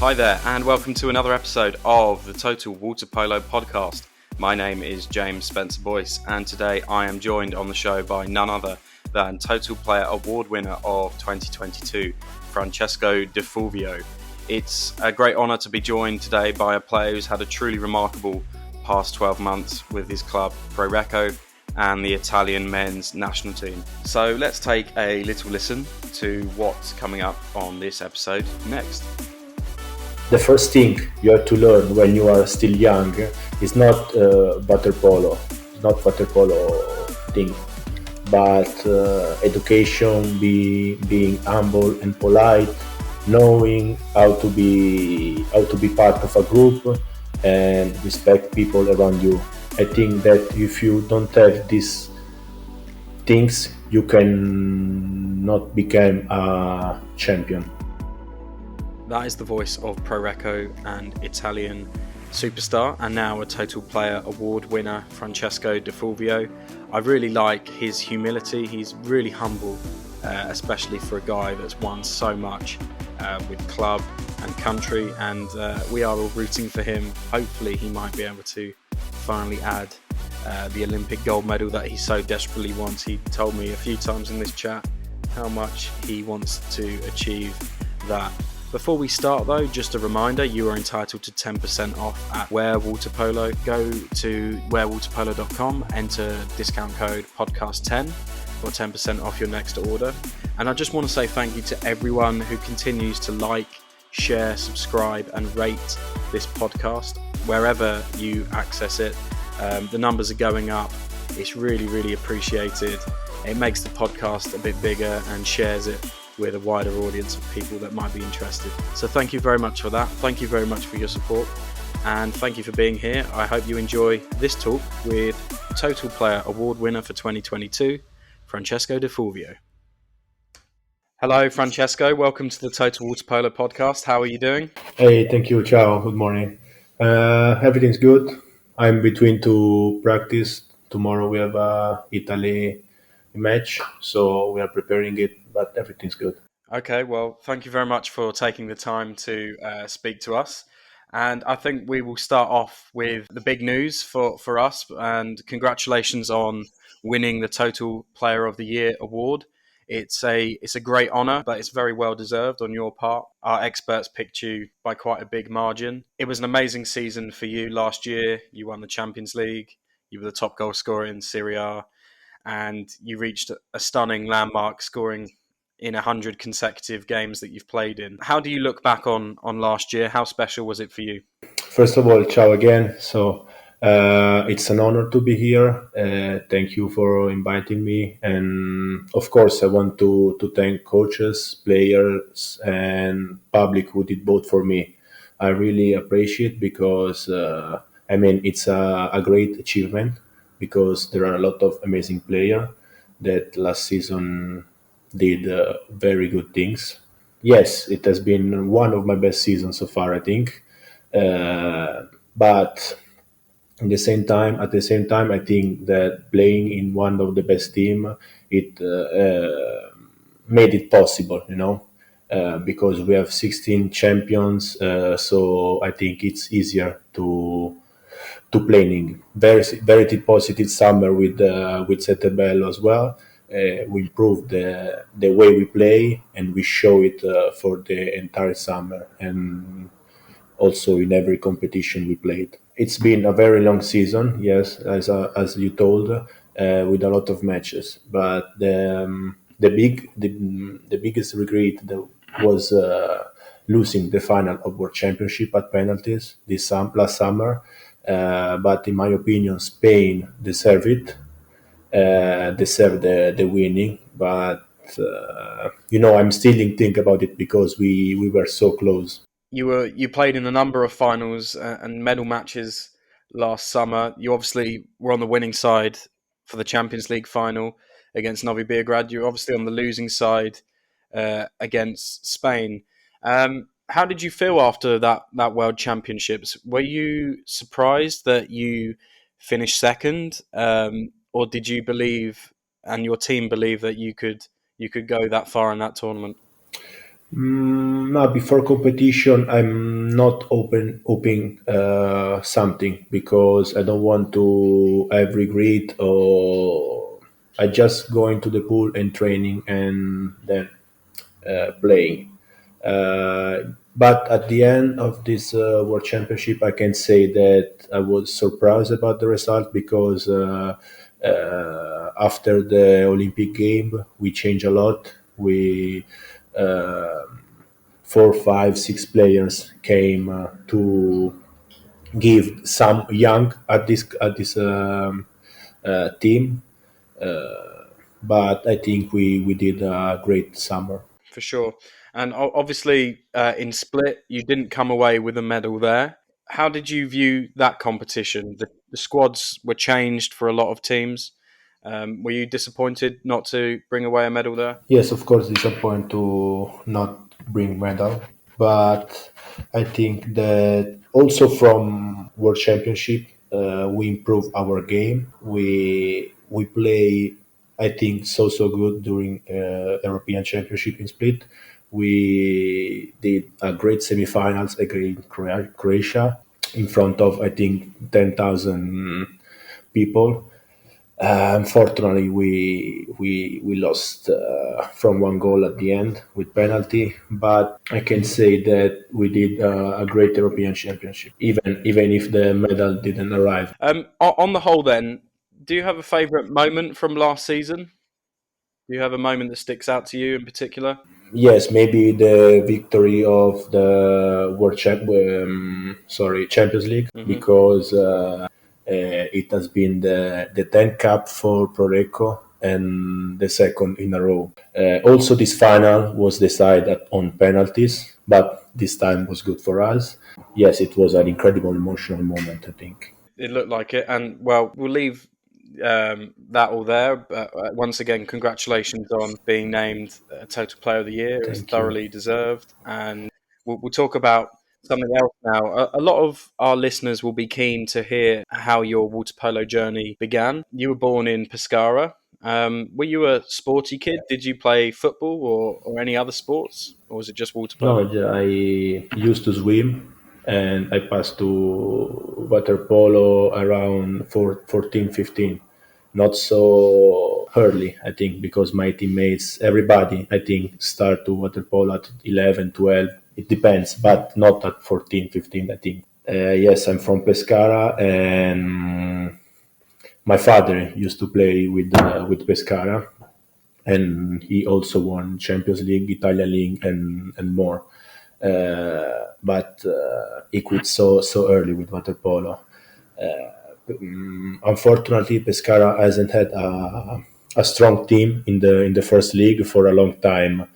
Hi there, and welcome to another episode of the Total Water Polo podcast. My name is James Spencer Boyce, and today I am joined on the show by none other than Total Player Award winner of 2022, Francesco Di Fulvio. It's a great honour to be joined today by a player who's had a truly remarkable past 12 months with his club, Pro Recco, and the Italian men's national team. So let's take a little listen to what's coming up on this episode next. The first thing you have to learn when you are still young is not water polo. It's not water polo thing, but education, being humble and polite, knowing how to be part of a group and respect people around you. I think that if you don't have these things, you can not become a champion. That is the voice of Pro Recco and Italian superstar and now a Total Player Award winner, Francesco Di Fulvio. I really like his humility. He's really humble, especially for a guy that's won so much with club and country, and we are all rooting for him. Hopefully he might be able to finally add the Olympic gold medal that he so desperately wants. He told me a few times in this chat how much he wants to achieve that. Before we start though, just a reminder, you are entitled to 10% off at Wear Water Polo. Go to wearwaterpolo.com, enter discount code podcast10 for 10% off your next order. And I just want to say thank you to everyone who continues to like, share, subscribe and rate this podcast wherever you access it. The numbers are going up. It's really, really appreciated. It makes the podcast a bit bigger and shares it with a wider audience of people that might be interested. So thank you very much for that. Thank you very much for your support. And thank you for being here. I hope you enjoy this talk with Total Player Award winner for 2022, Francesco Di Fulvio. Hello, Francesco. Welcome to the Total Water Polo podcast. How are you doing? Hey, thank you. Ciao. Good morning. Everything's good. I'm between to practice. Tomorrow we have a Italy match, so we are preparing it, but everything's good. Okay, well, thank you very much for taking the time to speak to us. And I think we will start off with the big news for us. And congratulations on winning the Total Player of the Year award. It's a great honour, but it's very well deserved on your part. Our experts picked you by quite a big margin. It was an amazing season for you last year. You won the Champions League. You were the top goal scorer in Serie A. And you reached a stunning landmark, scoring in 100 consecutive games that you've played in. How do you look back on last year? How special was it for you? First of all, ciao again. So it's an honor to be here. Thank you for inviting me. And of course, I want to thank coaches, players, and public who did both for me. I really appreciate because, it's a great achievement because there are a lot of amazing players that last season did very good things. Yes, it has been one of my best seasons so far, I think. But at the same time, I think that playing in one of the best team, it made it possible, because we have 16 champions. So I think it's easier to planning. Very positive summer with Setebello as well. We improved the way we play and we show it for the entire summer and also in every competition we played. It's been a very long season, yes, as you told, with a lot of matches. But the biggest regret was losing the final of World Championship at penalties last summer. But in my opinion, Spain deserved it, deserved the winning. But I'm still thinking about it because we were so close. You played in a number of finals and medal matches last summer. You obviously were on the winning side for the Champions League final against Novi Beograd. You're obviously on the losing side against Spain. How did you feel after that World Championships? Were you surprised that you finished second, or did you believe and your team believe that you could go that far in that tournament? No, before competition, I'm not opening something because I don't want to have regret, or I just go into the pool and training and then playing. But at the end of this World Championship, I can say that I was surprised about the result because after the Olympic game, we changed a lot. We uh, four, five, six players came to give some young at this team, but I think we did a great summer. For sure. And obviously, in Split, you didn't come away with a medal there. How did you view that competition? The squads were changed for a lot of teams. Were you disappointed not to bring away a medal there? Yes, of course, disappointed to not bring medal, but I think that also from World Championship we improve our game. We play, I think, so good during European Championship in Split. We did a great semifinals against Croatia in front of, I think, 10,000 people. Unfortunately, we lost from one goal at the end with penalty. But I can say that we did a great European Championship, even if the medal didn't arrive. On the whole, then, do you have a favourite moment from last season? Do you have a moment that sticks out to you in particular? Yes, maybe the victory of the Champions League, Hmm. because it has been the 10th cup for Pro Recco and the second in a row. Also, this final was decided on penalties, but this time was good for us. Yes, it was an incredible emotional moment, I think. It looked like it, and well, we'll leave that all there. But once again, congratulations on being named Total Player of the Year. It was Thank you. thoroughly deserved, and we'll talk about something else now. A lot of our listeners will be keen to hear how your water polo journey began. You were born in Pescara. Were you a sporty kid? Did you play football or any other sports, or was it just water No, polo? I used to swim, and I passed to water polo around 14, 15. Not so early, I think, because my teammates, everybody, I think, start to water polo at 11, 12. It depends, but not at 14, 15, I think. Yes, I'm from Pescara, and my father used to play with Pescara, and he also won Champions League, Italian League, and more. But he quit so early with water polo. Unfortunately, Pescara hasn't had a strong team in the first league for a long time.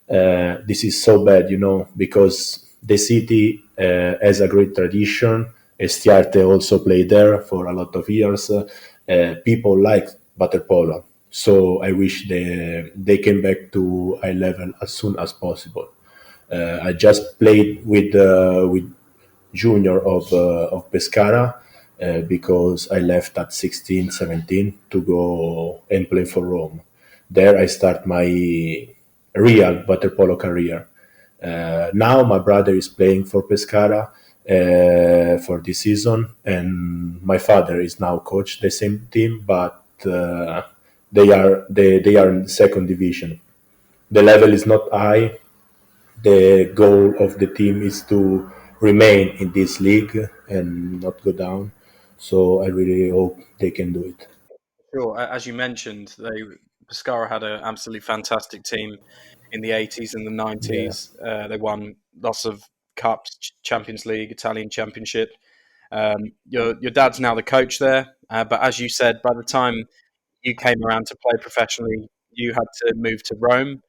This is so bad, because the city has a great tradition. Estiarte also played there for a lot of years. People like water polo, so I wish they came back to high level as soon as possible. I just played with junior of Pescara because I left at 16, 17 to go and play for Rome. There I start my real water polo career. Now my brother is playing for Pescara for this season, and my father is now coach the same team, but they are in second division. The level is not high. The goal of the team is to remain in this league and not go down. So I really hope they can do it. Sure. As you mentioned, Pescara had an absolutely fantastic team in the 80s and the Yeah. 90s. They won lots of cups, Champions League, Italian Championship. Your dad's now the coach there, but as you said, by the time you came around to play professionally, you had to move to Rome.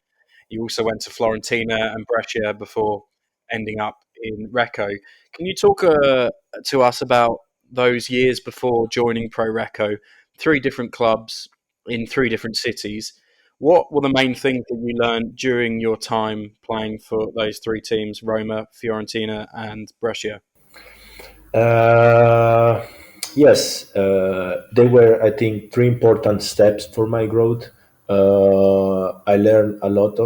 You also went to Florentina and Brescia before ending up in Recco. Can you talk to us about those years before joining Pro Recco? Three different clubs in three different cities. What were the main things that you learned during your time playing for those three teams, Roma, Fiorentina, and Brescia? Uh, yes, they were, I think, three important steps for my growth. I learned a lot.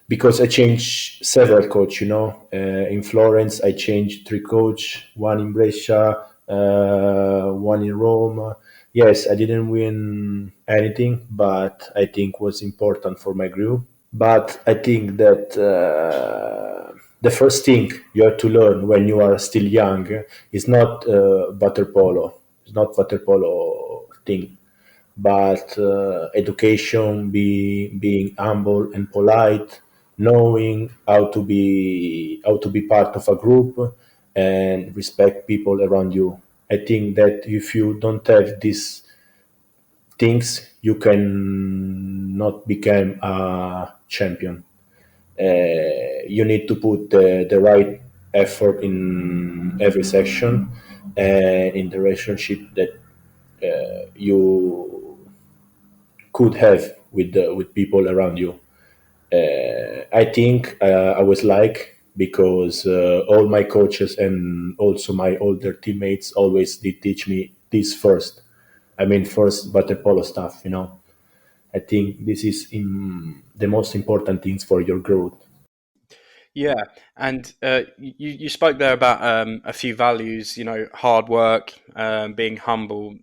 because I changed several coach. In Florence, I changed three coach, one in Brescia, one in Rome. Yes, I didn't win anything, but I think was important for my group. But I think that the first thing you have to learn when you are still young is not water polo. It's not water polo thing, but education, being humble and polite, knowing how to be part of a group, and respect people around you. I think that if you don't have these things, you can not become a champion. You need to put the right effort in every section and in the relationship that you could have with people around you. I think I was like because all my coaches and also my older teammates always did teach me this first. I mean, first water polo stuff. I think this is the most important things for your growth. Yeah, and you spoke there about a few values, hard work, being humble,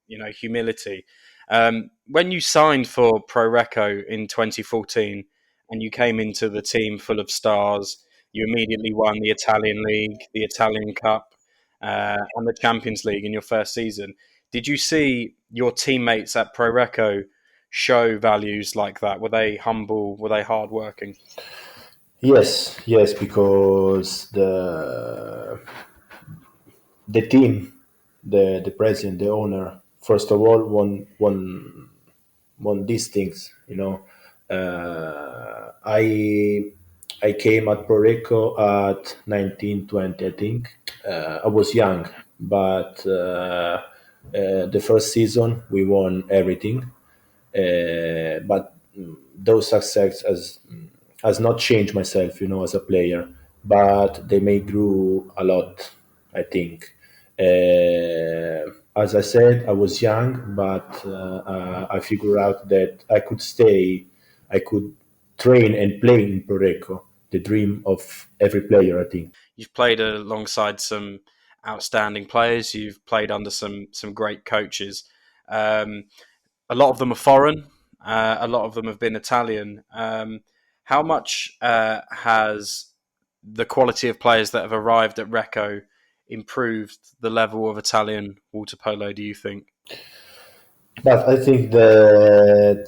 humility. When you signed for Pro Recco in 2014 and you came into the team full of stars, you immediately won the Italian League, the Italian Cup, and the Champions League in your first season. Did you see your teammates at Pro Recco show values like that? Were they humble? Were they hardworking? Yes, yes, because the team, the president, the owner, first of all, won these things. I came at Pro Recco at 1920, I think. I was young, but the first season we won everything. But those success has not changed myself, as a player, but they may grow a lot, I think. As I said, I was young, but I figured out that I could train and play in Pro Recco, the dream of every player, I think. You've played alongside some outstanding players. You've played under some great coaches. Um, a lot of them are foreign. A lot of them have been Italian. How much has the quality of players that have arrived at Recco improved the level of Italian water polo? Do you think? But I think that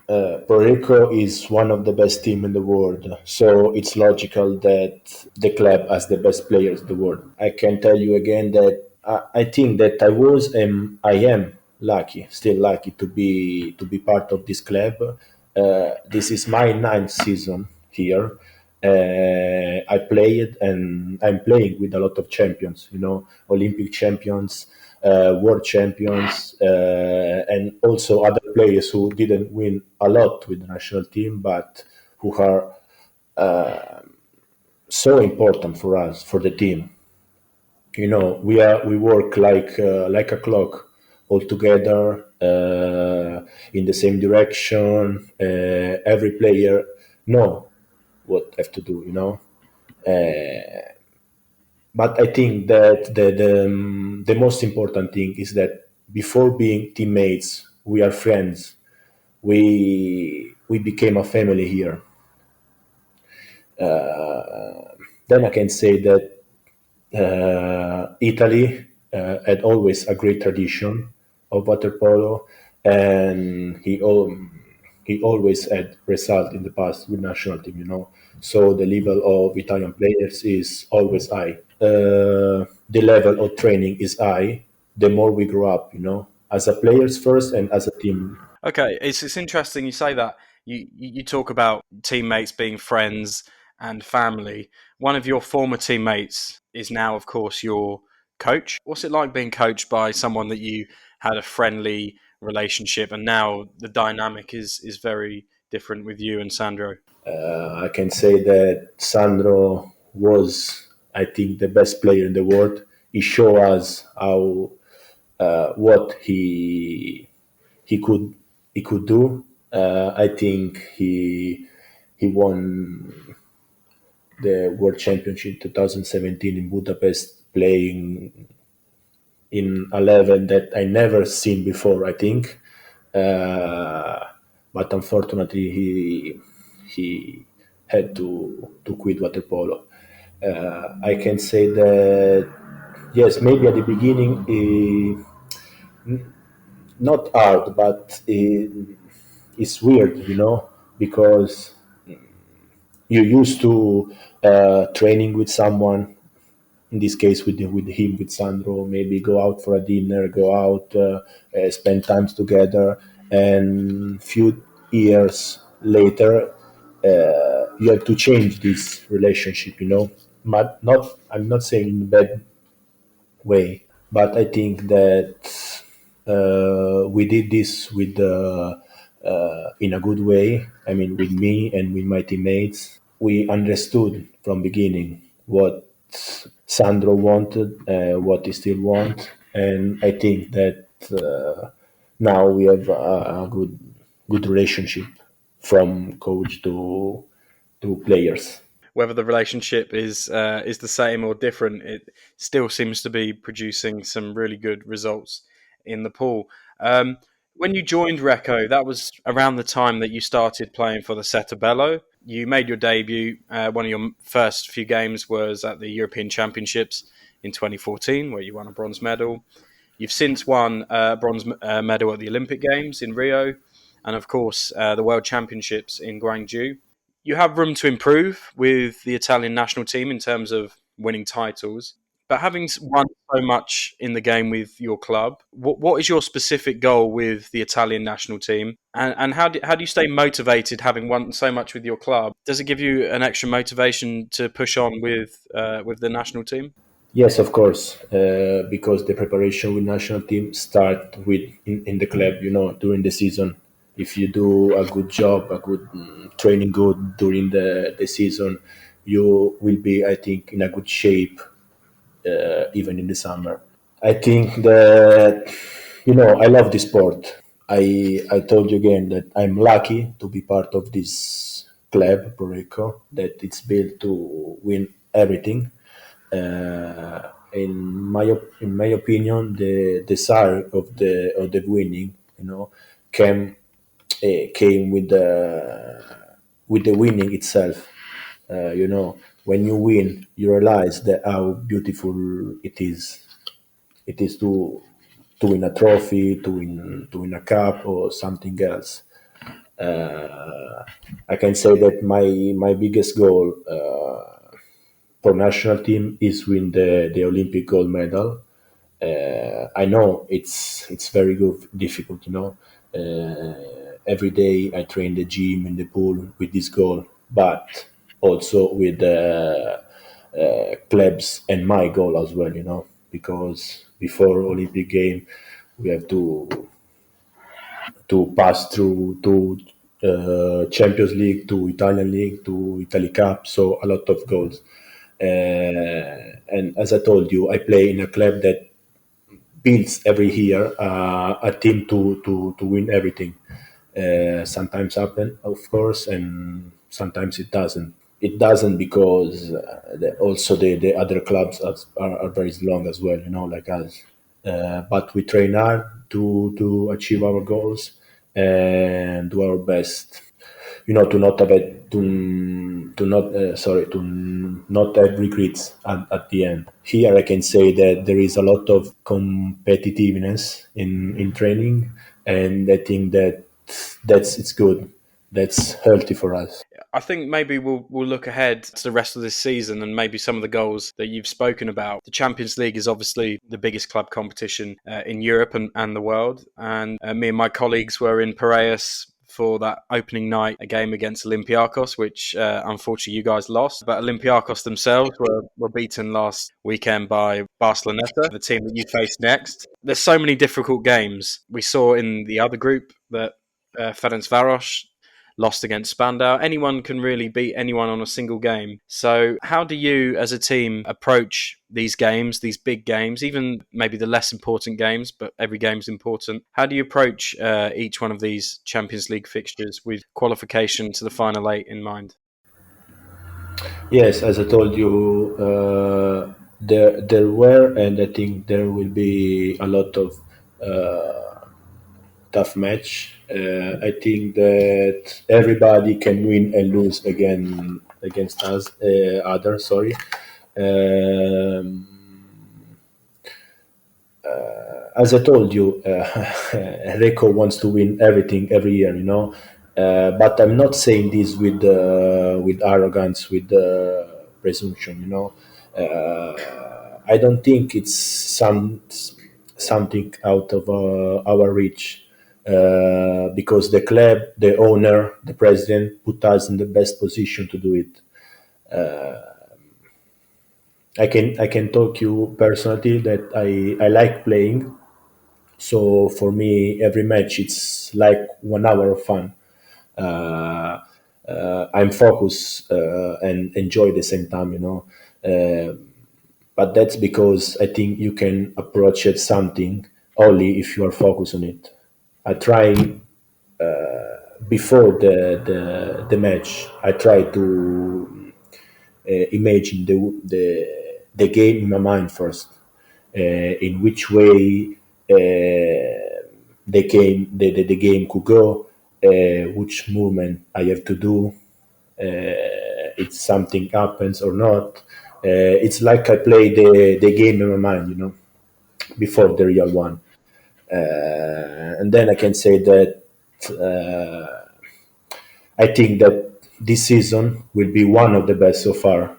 Puerto Rico is one of the best team in the world, so it's logical that the club has the best players in the world. I can tell you again that I think that I am lucky, still lucky to be part of this club. This is my ninth season here. I played and I'm playing with a lot of champions, Olympic champions, world champions, and also other players who didn't win a lot with the national team, but who are so important for us, for the team. We work like a clock all together in the same direction. Every player know what have to do. But I think that the most important thing is that before being teammates, we are friends. We became a family here. Then I can say that Italy had always a great tradition of water polo, and he always had result in the past with national team. So the level of Italian players is always high. The level of training is high. The more we grow up, as a players first and as a team. Okay, it's interesting you say that. You talk about teammates being friends and family. One of your former teammates is now, of course, your coach. What's it like being coached by someone that you had a friendly relationship, and now the dynamic is very different with you and Sandro? I can say that Sandro was, I think, the best player in the world. He showed us how what he could do. I think he won the World Championship 2017 in Budapest, playing in a level that I never seen before. I think, uh, but unfortunately he had to quit water polo. I can say that yes, maybe at the beginning, not hard, but it's weird, because you used to training with someone, in this case with him, with Sandro, maybe go out for a dinner, go out, spend times together, and few years later, you have to change this relationship, but not, I'm not saying in a bad way, but I think that we did this with in a good way. I mean, with me and with my teammates, we understood from beginning what Sandro wanted, what he still wants, and I think that now we have a good relationship from coach to players. Whether the relationship is the same or different, it still seems to be producing some really good results in the pool. Um, when you joined Recco, that was around the time that you started playing for the Setabello. You made your debut. One of your first few games was at the European Championships in 2014, where you won a bronze medal. You've since won a bronze medal at the Olympic Games in Rio, and of course the World Championships in Guangzhou. You have room to improve with the Italian national team in terms of winning titles. But having won so much in the game with your club, what is your specific goal with the Italian national team? And how do you stay motivated having won so much with your club? Does it give you an extra motivation to push on with the national team? Yes, of course, because the preparation with national team start with in the club. During the season, if you do a good job, a good training good during the season, you will be, I think, in a good shape, even in the summer. I think that I love this sport. I told you again that I'm lucky to be part of this club, Pro Recco, that it's built to win everything. In my opinion, the desire of the winning, came came with the winning itself. When you win, you realize that how beautiful it is. It is to win a trophy, to win a cup or something else. I can say that my biggest goal for national team is win the Olympic gold medal. I know it's very good, difficult. Every day I train the gym in the pool with this goal, but also with the clubs and my goal as well. Because before Olympic game, we have to pass through to Champions League, to Italian League, to Italy Cup. So a lot of goals. And as I told you, I play in a club that builds every year a team to win everything. Sometimes happen, of course, and sometimes it doesn't. It doesn't because also the other clubs are very strong as well, like us. But we train hard to achieve our goals and do our best. To not have to not sorry to not have regrets at the end. Here, I can say that there is a lot of competitiveness in training, and I think that's it's good. That's healthy for us. I think maybe we'll look ahead to the rest of this season and maybe some of the goals that you've spoken about. The Champions League is obviously the biggest club competition in Europe and the world. And me and my colleagues were in Piraeus for that opening night, a game against Olympiacos, which unfortunately you guys lost. But Olympiacos themselves were beaten last weekend by Barceloneta, the team that you face next. There's so many difficult games. We saw in the other group that Ferencvaros lost against Spandau. Anyone can really beat anyone on a single game. So, how do you, as a team, approach these games, these big games, even maybe the less important games, but every game's important? How do you approach each one of these Champions League fixtures with qualification to the final eight in mind? Yes, as I told you, there were, and I think there will be a lot of tough match. I think that everybody can win and lose again against us, others. Sorry. Um, as I told you, Reco wants to win everything every year, you know. But I'm not saying this with arrogance, with presumption, you know. I don't think it's something out of our reach, because the club, the owner, the president put us in the best position to do it. I can talk you personally that I like playing. So for me, every match it's like 1 hour of fun. Uh, I'm focused and enjoy the same time, you know. Uh, but that's because I think you can approach it something only if you are focused on it. I try before the match. I try to imagine the game in my mind first, in which way the game could go, which movement I have to do, if something happens or not. It's like I play the game in my mind, you know, before the real one. And then I can say that I think that this season will be one of the best so far,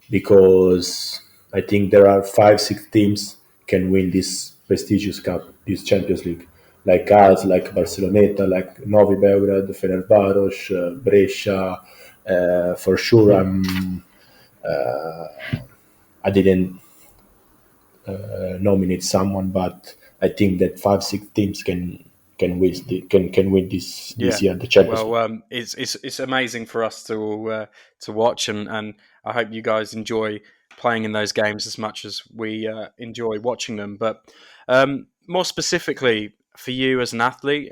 because I think there are 5, 6 teams can win this prestigious cup, this Champions League, like us, like Barceloneta, like Novi Beograd, Fenerbahce, Brescia. For sure, I didn't nominate someone, but I think that 5, 6 teams can win this Yeah. year the Champions Well, League. it's amazing for us to watch, and I hope you guys enjoy playing in those games as much as we enjoy watching them. But more specifically for you as an athlete,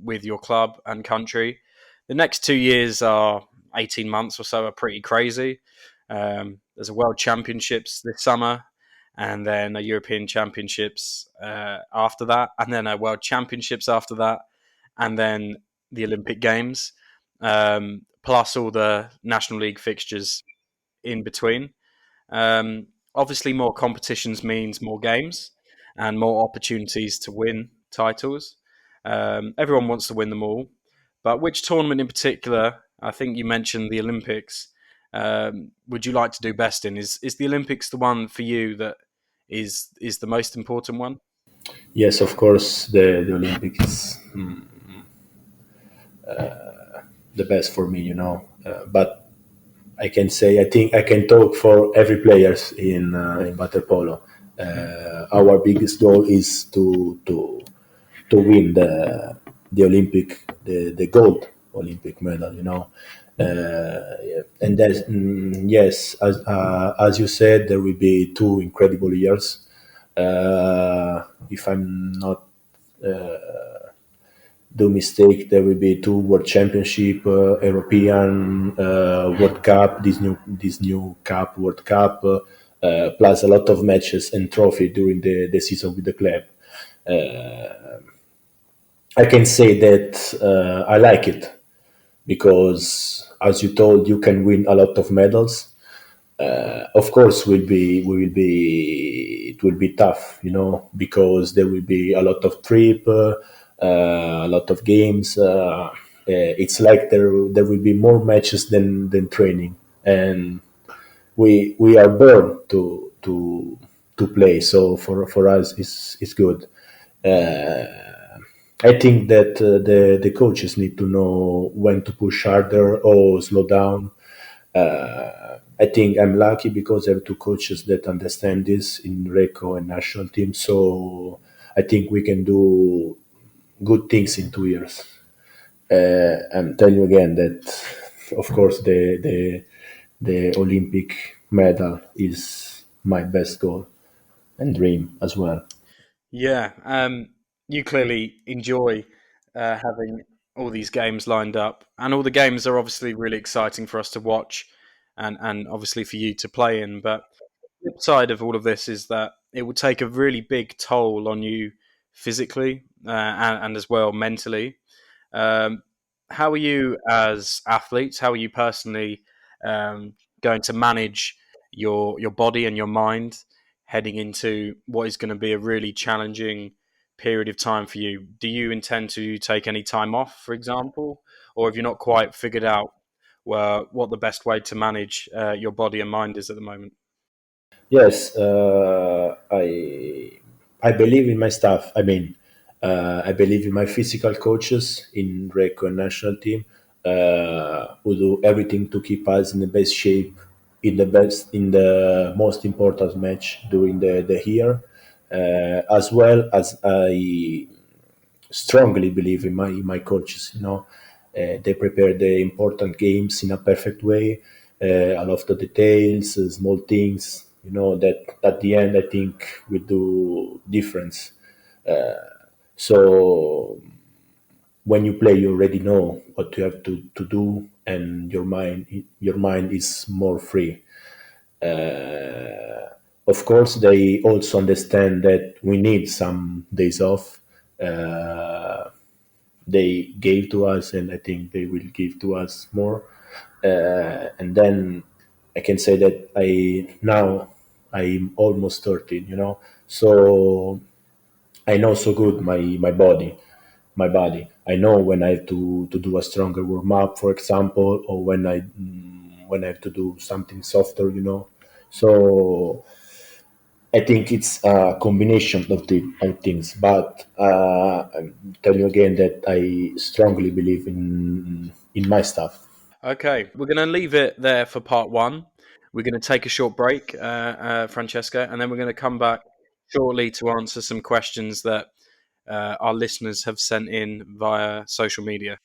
with your club and country, the next 2 years are 18 months or so are pretty crazy. There's a World Championships this summer, and then a European Championships after that, and then a World Championships after that, and then the Olympic Games, plus all the National League fixtures in between. Obviously, more competitions means more games and more opportunities to win titles. Everyone wants to win them all, but which tournament in particular? I think you mentioned the Olympics. Would you like to do best in? Is the Olympics the one for you that is the most important one? Yes, of course, the Olympics is the best for me, you know. But I can say I think I can talk for every players in water polo. Our biggest goal is to win the Olympic, the gold Olympic medal, you know. Yeah. And there's yes, as you said, there will be 2 incredible years. If I'm not do mistake, there will be 2 World Championship, European World Cup, this new cup, World Cup, plus a lot of matches and trophy during the season with the club. I can say that I like it because, as you told, you can win a lot of medals. Of course, it will be tough, you know, because there will be a lot of trip, a lot of games. It's like there will be more matches than training, and we are born to play. So for us, it's good. I think that the coaches need to know when to push harder or slow down. I think I'm lucky because I have 2 coaches that understand this in Reco and national team. So I think we can do good things in 2 years. And tell you again that, of course, the Olympic medal is my best goal and dream as well. Yeah, you clearly enjoy having all these games lined up, and all the games are obviously really exciting for us to watch, and obviously for you to play in. But the flip side of all of this is that it will take a really big toll on you physically and as well mentally. Um, how are you as athletes? How are you personally going to manage your body and your mind heading into what is going to be a really challenging period of time for you? Do you intend to take any time off, for example, or have you not quite figured out what the best way to manage your body and mind is at the moment? Yes, I believe in my staff. I mean, I believe in my physical coaches in Recco and national team, who do everything to keep us in the best shape, in the most important match during the year, as well as I strongly believe in my coaches. They prepare the important games in a perfect way. I love the details, small things. That at the end I think we do difference. So when you play, you already know what you have to do, and your mind is more free. Of course, they also understand that we need some days off. Uh, they gave to us, and I think they will give to us more. And then I can say that I'm almost 30, so I know so good my body. I know when I have to do a stronger warm up, for example, or when I have to do something softer. So I think it's a combination of things, but I tell you again that I strongly believe in my stuff. Okay, we're going to leave it there for part one. We're going to take a short break, Francesca, and then we're going to come back shortly to answer some questions that our listeners have sent in via social media.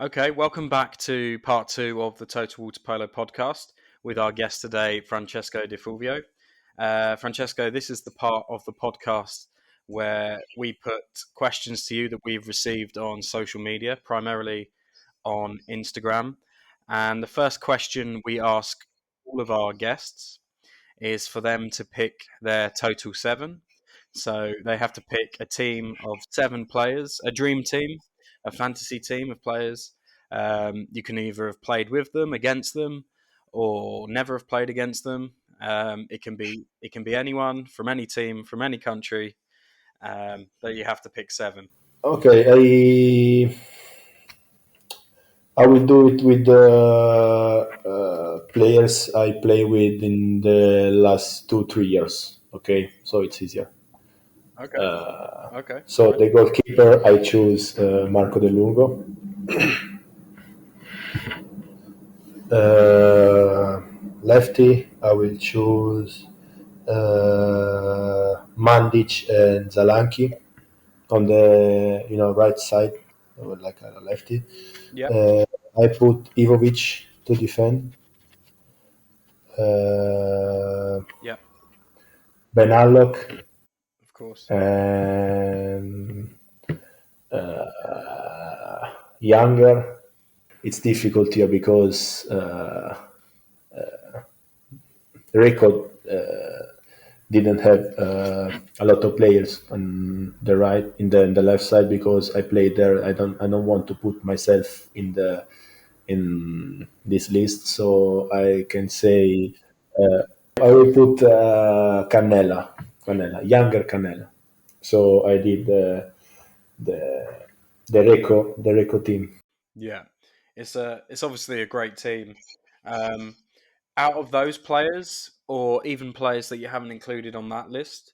Okay, welcome back to part two of the Total Water Polo podcast with our guest today, Francesco Di Fulvio. Francesco, this is the part of the podcast where we put questions to you that we've received on social media, primarily on Instagram. And the first question we ask all of our guests is for them to pick their total seven. So they have to pick a team of seven players, a dream team, a fantasy team of players. You can either have played with them, against them, or never have played against them. It can be anyone from any team from any country. But you have to pick seven. Okay, I will do it with the players I play with in the last 2 3 years. Okay, so it's easier. Okay. Okay. So Fine. the goalkeeper I choose Marco De Lungo. Uh, Lefty I will choose Mandic and Zalanki on the right side, like a lefty. Yep. Uh, I put Ivovic to defend. Uh, Yep. Ben Alloc Of course. and Younger. It's difficult here because record didn't have a lot of players on the right in the left side because I played there. I don't want to put myself in this list, so I can say I will put younger Canela. So I did the the Reco team. Yeah. It's obviously a great team. Um, Out of those players, or even players that you haven't included on that list,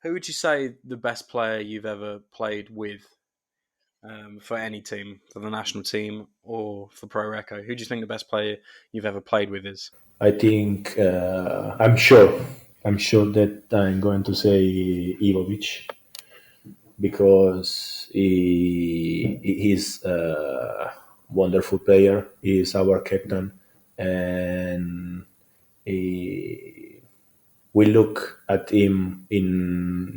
who would you say the best player you've ever played with? for any team, for the national team or for Pro Recco? Who do you think the best player you've ever played with is? I think I'm sure that I'm going to say Ivovic because he's a wonderful player. He's our captain, and he, we look at him in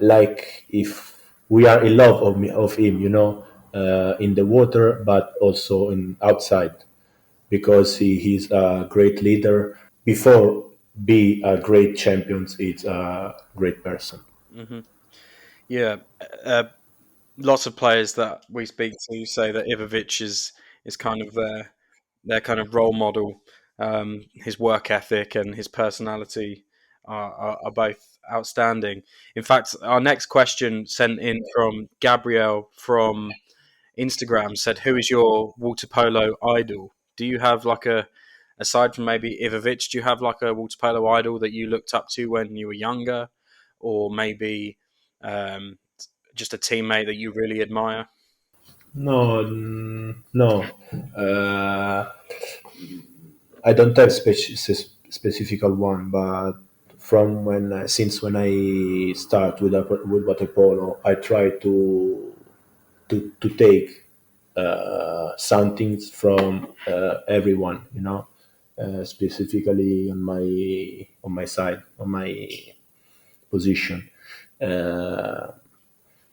like if we are in love of him, in the water, but also in outside because he's a great leader. Before be a great champion, it's a great person. Hmm. Yeah, uh, lots of players that we speak to say that Ivovic is kind of their kind of role model. His work ethic and his personality are both outstanding. In fact, our next question sent in from Gabrielle from Instagram said, "Who is your water polo idol? Do you have like aside from maybe Ivovic, do you have like a water polo idol that you looked up to when you were younger, or maybe um, just a teammate that you really admire?" No, no. I don't have specific one, but from since when I start with water polo, I try to take something from everyone, specifically on my side, on my position. Uh,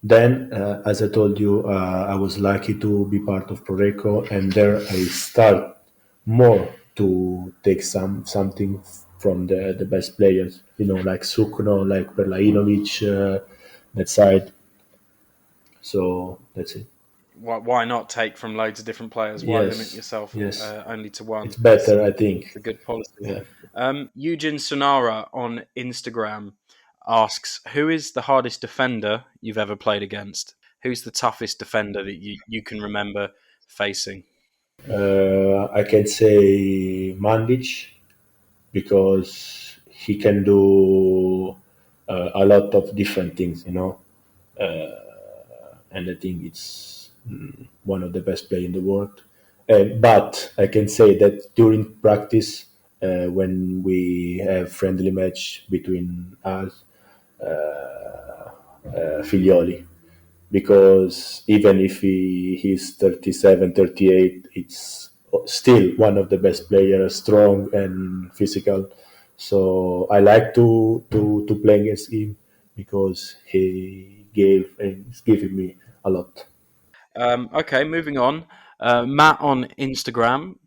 then, as I told you, I was lucky to be part of Pro Recco, and there I start more to take something from the best players, like Sukno, like Perlainovic, that side. So that's it. Why not take from loads of different players? Why limit Yes, yourself yes, only to one? it's better, I think. It's a good policy. Yeah. Eugene Sonara on Instagram asks, "Who is the hardest defender you've ever played against? Who's the toughest defender that you can remember facing?" I can say Mandic because he can do a lot of different things, and I think it's one of the best players in the world. But I can say that during practice, when we have friendly match between us, Filioli, because even if he's 37, 38, it's still one of the best players, strong and physical. So I like to play against him because he gave and he's giving me a lot. Okay, moving on. Matt on Instagram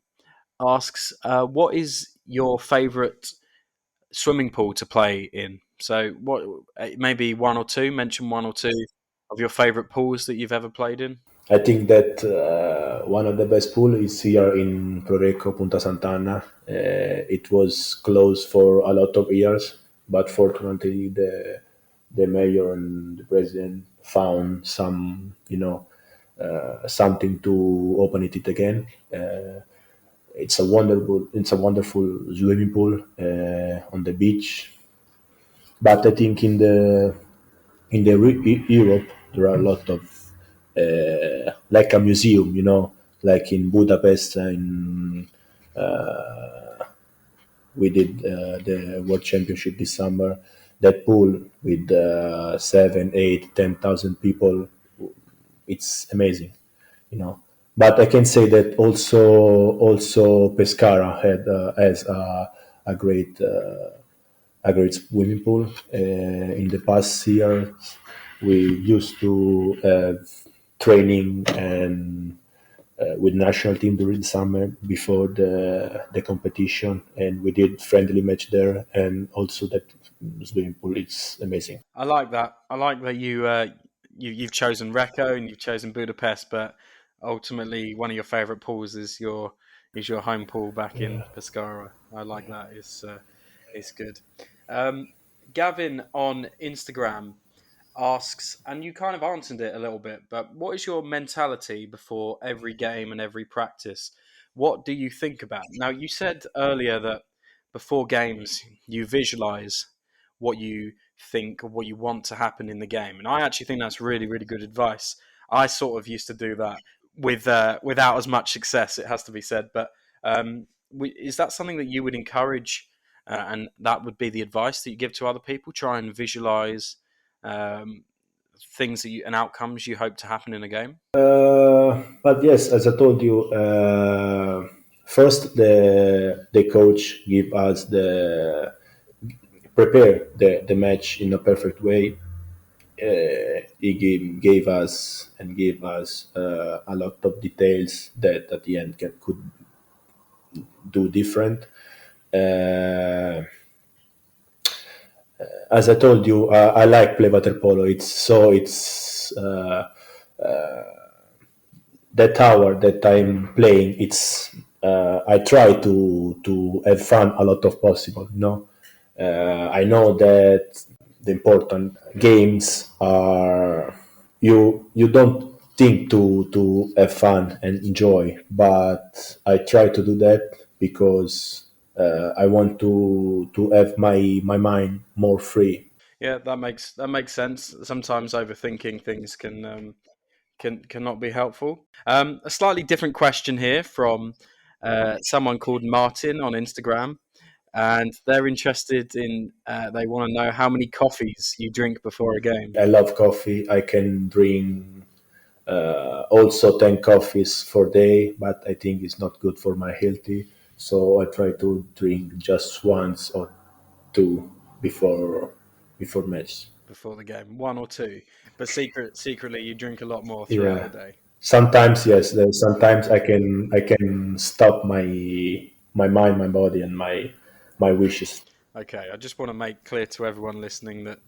asks, "What is your favourite swimming pool to play in?" So, what maybe one or two? Mention one or two of your favourite pools that you've ever played in. I think that one of the best pool is here in Pro Recco, Punta Sant'Anna. It was closed for a lot of years, but fortunately the mayor and the president found something to open it again. It's a wonderful swimming pool on the beach, but I think in the Europe there are a lot of like a museum, like in Budapest. We did the World Championship this summer. That pool with 7, 8, 10,000 people, it's amazing, you know. But I can say that also Pescara has a great swimming pool. In the past years, we used to have training and with national team during the summer before the competition, and we did friendly match there. And also that swimming pool is amazing. I like that. I like that you've chosen Recco and you've chosen Budapest, but ultimately one of your favourite pools is your home pool back in Pescara. I like that. It's good. Um, Gavin on Instagram asks, and you kind of answered it a little bit, but what is your mentality before every game and every practice? What do you think about? Now, you said earlier that before games you visualize what you think or what you want to happen in the game, and I actually think that's really, really good advice. I sort of used to do that without as much success. It has to be said, but is that something that you would encourage, and that would be the advice that you give to other people? Try and visualize um, things and outcomes you hope to happen in a game. But yes, as I told you, first the coach give us the prepare the match in a perfect way. He gave us and gave us a lot of details that at the end could do different. Uh, as I told you, I like play water polo. It's that hour that I'm playing. It's I try to have fun a lot of possible. I know that the important games are you don't think to have fun and enjoy, but I try to do that because I want to have my mind more free. Yeah, that makes sense. Sometimes overthinking things cannot be helpful. A slightly different question here from someone called Martin on Instagram, and they're interested in. They want to know how many coffees you drink before a game. I love coffee. I can drink also 10 coffees for day, but I think it's not good for my healthy. So I try to drink just once or two before match. Before the game, one or two, but secretly you drink a lot more throughout the Yeah. day. Sometimes yes. Sometimes I can stop my mind, my body, and my wishes. Okay, I just want to make clear to everyone listening that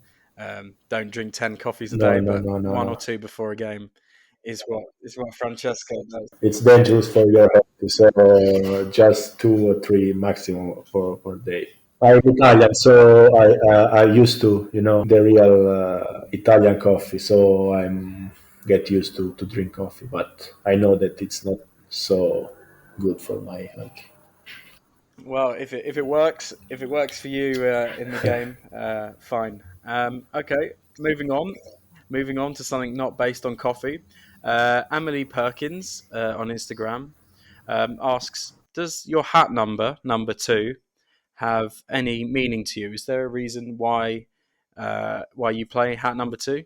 don't drink 10 coffees a No, day, no, but no, no, one no. or two before a game is what Francesco does. It's dangerous for your health. So just two or three maximum for day. I'm Italian, so I used to drink the real Italian coffee. So I'm get used to drink coffee, but I know that it's not so good for my health. Well, if it works for you in the game, fine. Okay, moving on to something not based on coffee. Emily Perkins on Instagram asks, "Does your hat number two, have any meaning to you? Is there a reason why you play hat number two?"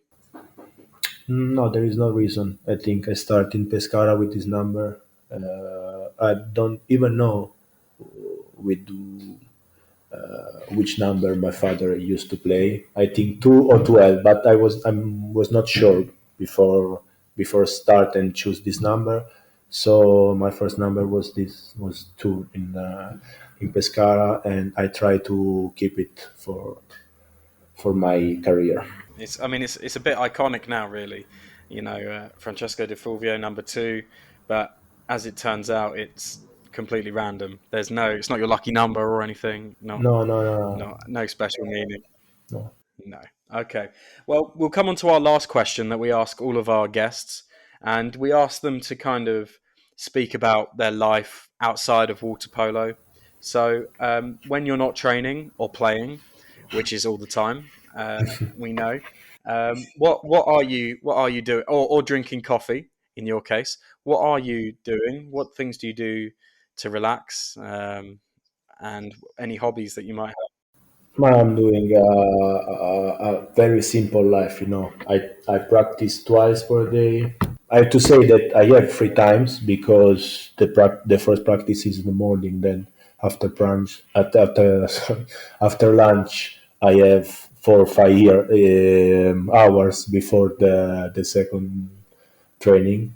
No, there is no reason. I think I start in Pescara with this number. I don't even know with which number my father used to play. I think 2 or 12, but I was not sure before before start and choose this number. So my first number was two in Pescara, and I try to keep it for my career. I mean, it's a bit iconic now, really. Francesco Di Fulvio number two, but as it turns out, it's completely random. It's not your lucky number or anything. No, No, no, no, no, no special meaning. no. No. Okay. Well, we'll come on to our last question that we ask all of our guests, and we ask them to kind of speak about their life outside of water polo. So, when you're not training or playing, which is all the time, we know. What are you doing, or drinking coffee in your case? What are you doing? What things do you do to relax? And any hobbies that you might have? Well, I'm doing a very simple life. I practice twice per day. I have to say that I have 3 times because the first practice is in the morning. Then after brunch, after lunch, I have 4 or 5 hours before the second training.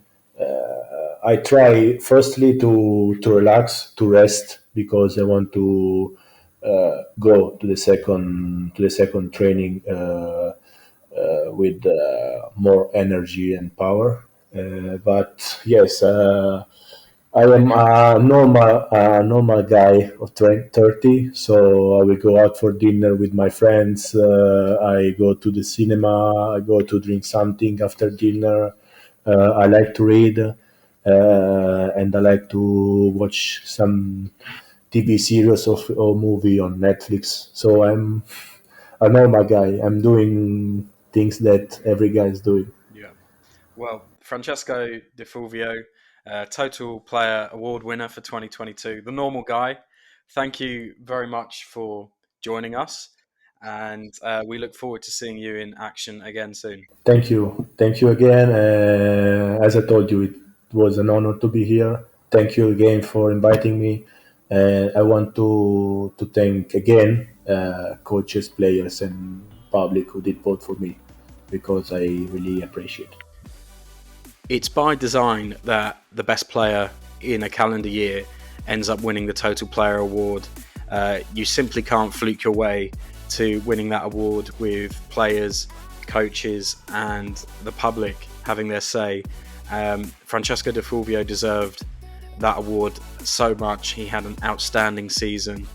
I try firstly to relax, to rest because I want to go to the second training with more energy and power. But yes, I am a normal guy of 30, so I will go out for dinner with my friends. I go to the cinema. I go to drink something after dinner. I like to read, and I like to watch some TV series or movie on Netflix. So I'm a normal guy. I'm doing things that every guy is doing. Yeah. Well, Francesco Di Fulvio, Total Player Award winner for 2022, the normal guy. Thank you very much for joining us, and we look forward to seeing you in action again soon. Thank you again. As I told you, it was an honor to be here. Thank you again for inviting me. I want to thank again coaches, players, and public who did vote for me, because I really appreciate it. It's by design that the best player in a calendar year ends up winning the Total Player Award. You simply can't fluke your way to winning that award with players, coaches, and the public having their say. Francesco Di Fulvio deserved that award so much. He had an outstanding season,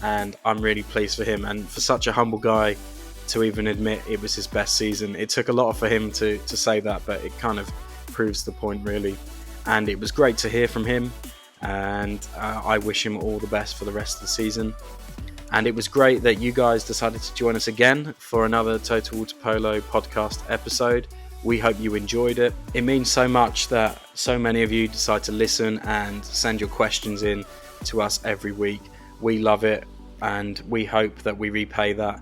and I'm really pleased for him. And for such a humble guy to even admit it was his best season, it took a lot for him to say that, but it kind of proves the point, really. And it was great to hear from him, and I wish him all the best for the rest of the season. And it was great that you guys decided to join us again for another Total Water Polo podcast episode. We hope you enjoyed it. It means so much that so many of you decide to listen and send your questions in to us every week. We love it, and we hope that we repay that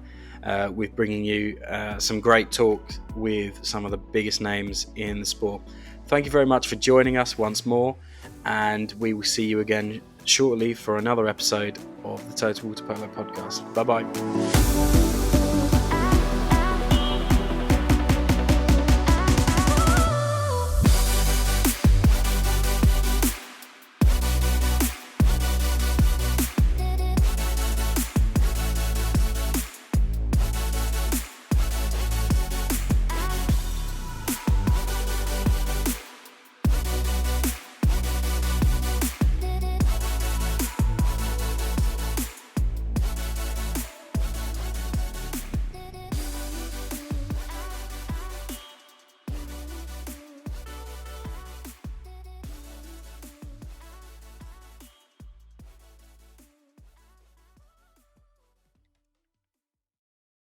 with bringing you some great talk with some of the biggest names in the sport. Thank you very much for joining us once more, and we will see you again shortly for another episode of the Total Water Polo podcast. Bye bye.